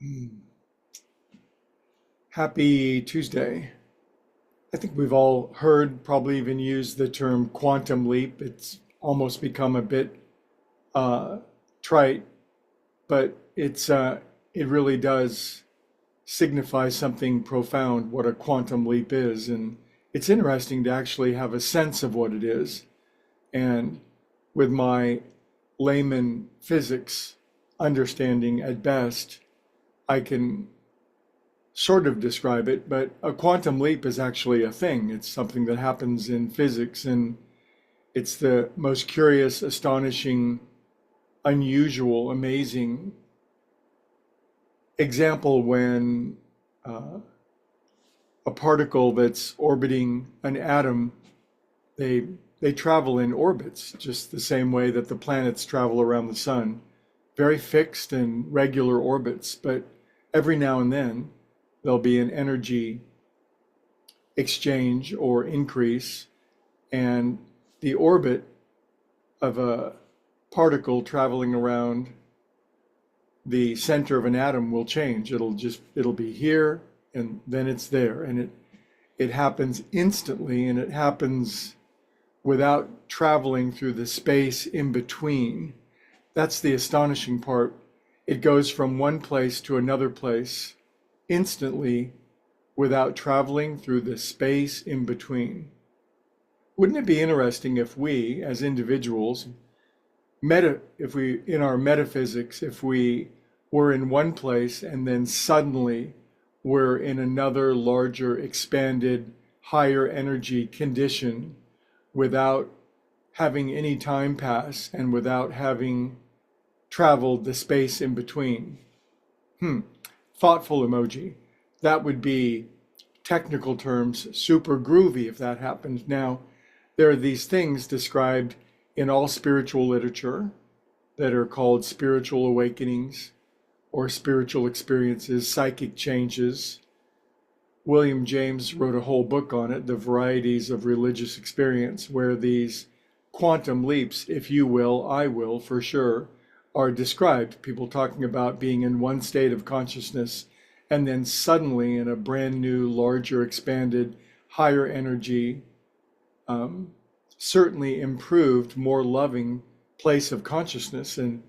Mm. Happy Tuesday. I think we've all heard, probably even used the term quantum leap. It's almost become a bit uh, trite, but it really does signify something profound what a quantum leap is. And it's interesting to actually have a sense of what it is. And with my layman physics understanding at best, I can sort of describe it, but a quantum leap is actually a thing. It's something that happens in physics, and it's the most curious, astonishing, unusual, amazing example when uh, a particle that's orbiting an atom, they they travel in orbits, just the same way that the planets travel around the sun, very fixed and regular orbits, but every now and then there'll be an energy exchange or increase, and the orbit of a particle traveling around the center of an atom will change. It'll be here and then it's there, and it happens instantly, and it happens without traveling through the space in between. That's the astonishing part. It goes from one place to another place instantly without traveling through the space in between. Wouldn't it be interesting if we, as individuals, if we, in our metaphysics, if we were in one place and then suddenly we're in another larger, expanded, higher energy condition without having any time pass and without having traveled the space in between? Hmm. Thoughtful emoji. That would be, technical terms, super groovy if that happened. Now, there are these things described in all spiritual literature that are called spiritual awakenings or spiritual experiences, psychic changes. William James wrote a whole book on it, The Varieties of Religious Experience, where these quantum leaps, if you will, I will for sure, are described. People talking about being in one state of consciousness and then suddenly in a brand new, larger, expanded, higher energy, um, certainly improved, more loving place of consciousness. And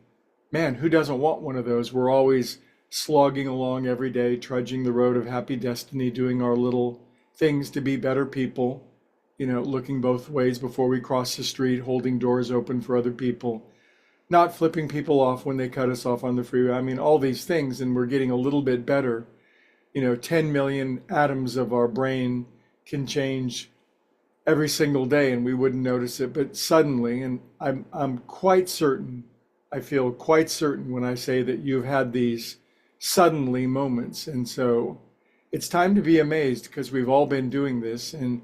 man, who doesn't want one of those? We're always slogging along every day, trudging the road of happy destiny, doing our little things to be better people, looking both ways before we cross the street, holding doors open for other people, not flipping people off when they cut us off on the freeway. I mean, all these things, and we're getting a little bit better. 10 million atoms of our brain can change every single day and we wouldn't notice it, but suddenly, and I'm quite certain, I feel quite certain when I say that you've had these suddenly moments. And so it's time to be amazed because we've all been doing this. And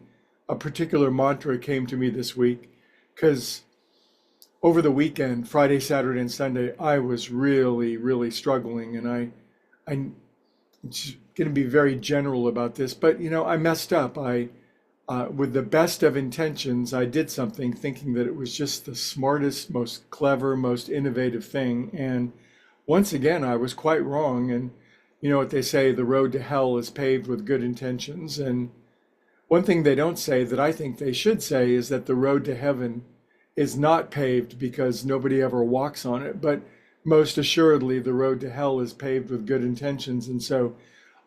a particular mantra came to me this week because over the weekend, Friday, Saturday, and Sunday, I was really, really struggling. And I'm just going to be very general about this, but I messed up. With the best of intentions, I did something thinking that it was just the smartest, most clever, most innovative thing. And once again, I was quite wrong. And you know what they say, the road to hell is paved with good intentions. And one thing they don't say that I think they should say is that the road to heaven is not paved because nobody ever walks on it. But most assuredly, the road to hell is paved with good intentions. And so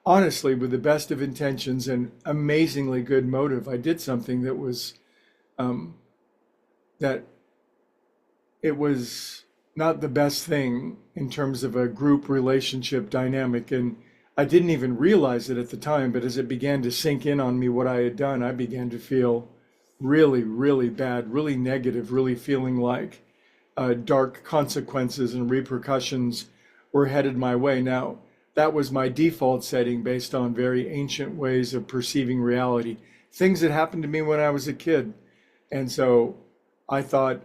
honestly, with the best of intentions and amazingly good motive, I did something that was um, that it was not the best thing in terms of a group relationship dynamic. And I didn't even realize it at the time, but as it began to sink in on me what I had done, I began to feel really, really bad, really negative, really feeling like dark consequences and repercussions were headed my way. Now, that was my default setting based on very ancient ways of perceiving reality, things that happened to me when I was a kid. And so I thought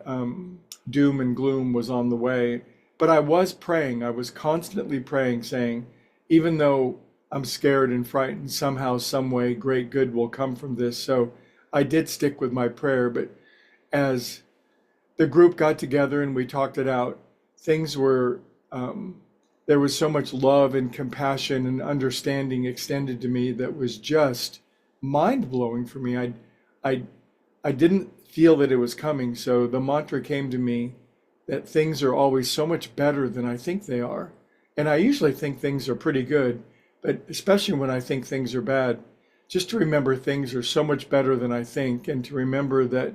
doom and gloom was on the way. But I was praying, I was constantly praying, saying, even though I'm scared and frightened, somehow, some way, great good will come from this. So I did stick with my prayer. But as the group got together and we talked it out, things were, um, there was so much love and compassion and understanding extended to me that was just mind blowing for me. I, I didn't feel that it was coming. So the mantra came to me that things are always so much better than I think they are. And I usually think things are pretty good, but especially when I think things are bad, just to remember things are so much better than I think, and to remember that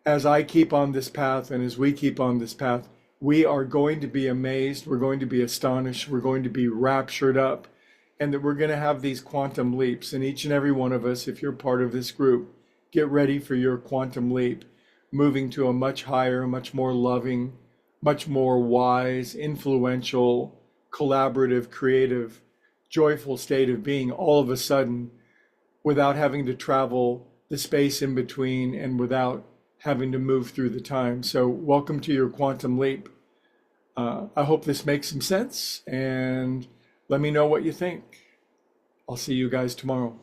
as I keep on this path and as we keep on this path, we are going to be amazed, we're going to be astonished, we're going to be raptured up, and that we're going to have these quantum leaps. And each and every one of us, if you're part of this group, get ready for your quantum leap, moving to a much higher, much more loving, much more wise, influential, collaborative, creative, joyful state of being all of a sudden, without having to travel the space in between and without having to move through the time. So welcome to your quantum leap. I hope this makes some sense, and let me know what you think. I'll see you guys tomorrow.